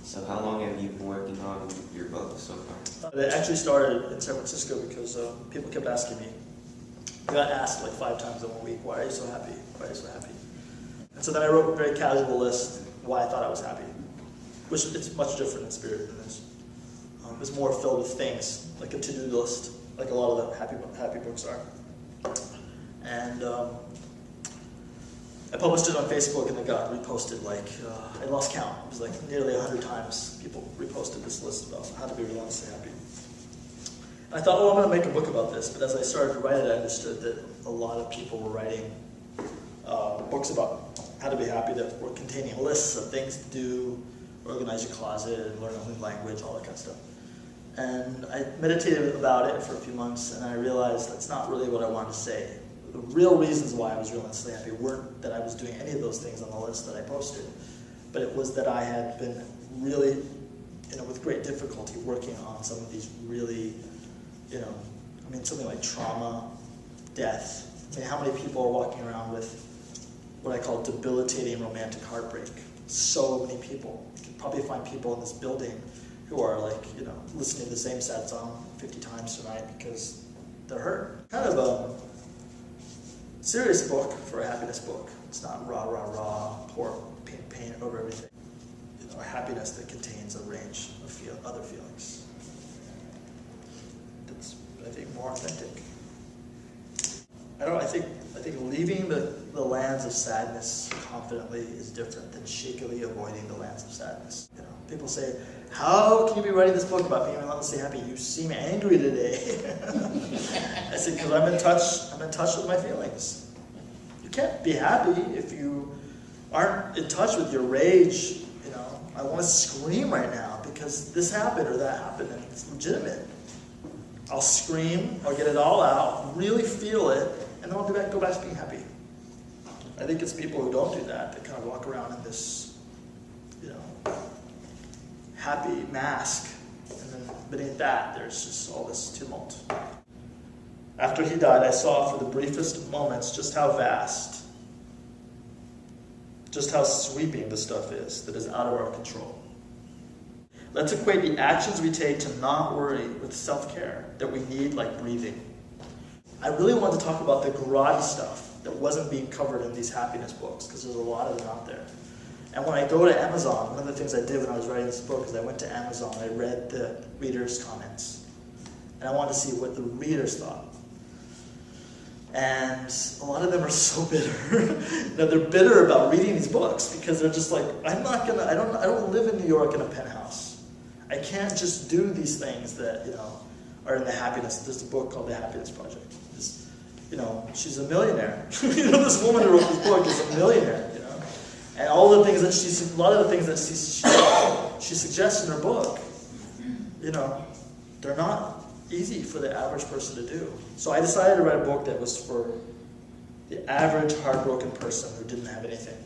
So how long have you been working on your book so far? It actually started in San Francisco because people kept asking me. I got asked like 5 times in 1 week, why are you so happy? Why are you so happy? And so then I wrote a very casual list why I thought I was happy, which it's much different in spirit than this. It's more filled with things, like a to-do list, like a lot of the happy books are. And I published it on Facebook, and it got reposted like, I lost count. It was like nearly 100 times people reposted this list about how to be relentlessly happy. And I thought, oh, I'm going to make a book about this. But as I started to write it, I understood that a lot of people were writing books about how to be happy that were containing lists of things to do, organize your closet, learn a new language, all that kind of stuff. And I meditated about it for a few months, and I realized that's not really what I wanted to say. The real reasons why I was relentlessly happy weren't that I was doing any of those things on the list that I posted, but it was that I had been really, with great difficulty working on some of these really, something like trauma, death. I mean, how many people are walking around with what I call debilitating romantic heartbreak? So many people. You can probably find people in this building who are listening to the same sad song 50 times tonight because they're hurt. Kind of a serious book for a happiness book. It's not rah, rah, rah, pour paint over everything. A happiness that contains a range of other feelings. That's, I think, more authentic. I think leaving the lands of sadness confidently is different than shakily avoiding the lands of sadness. People say, how can you be writing this book about being relentlessly happy? You seem angry today. I said, because I'm in touch with my feelings. You can't be happy if you aren't in touch with your rage. I want to scream right now because this happened or that happened, and it's legitimate. I'll scream, I'll get it all out, really feel it, and then I'll go back to being happy. I think it's people who don't do that kind of walk around in this, happy mask, and then beneath that, there's just all this tumult. After he died, I saw for the briefest moments just how vast, just how sweeping the stuff is that is out of our control. Let's equate the actions we take to not worry with self-care that we need, like breathing. I really want to talk about the garage stuff that wasn't being covered in these happiness books, because there's a lot of them out there. And when I go to Amazon, one of the things I did when I was writing this book is I went to Amazon, I read the readers' comments, and I wanted to see what the readers thought. And a lot of them are so bitter. They're bitter about reading these books because they're just like, I don't live in New York in a penthouse. I can't just do these things that, are in the happiness. There's a book called The Happiness Project. She's a millionaire. This woman who wrote this book is a millionaire, And all the things that a lot of the things that she suggests in her book, they're not easy for the average person to do. So I decided to write a book that was for the average heartbroken person who didn't have anything.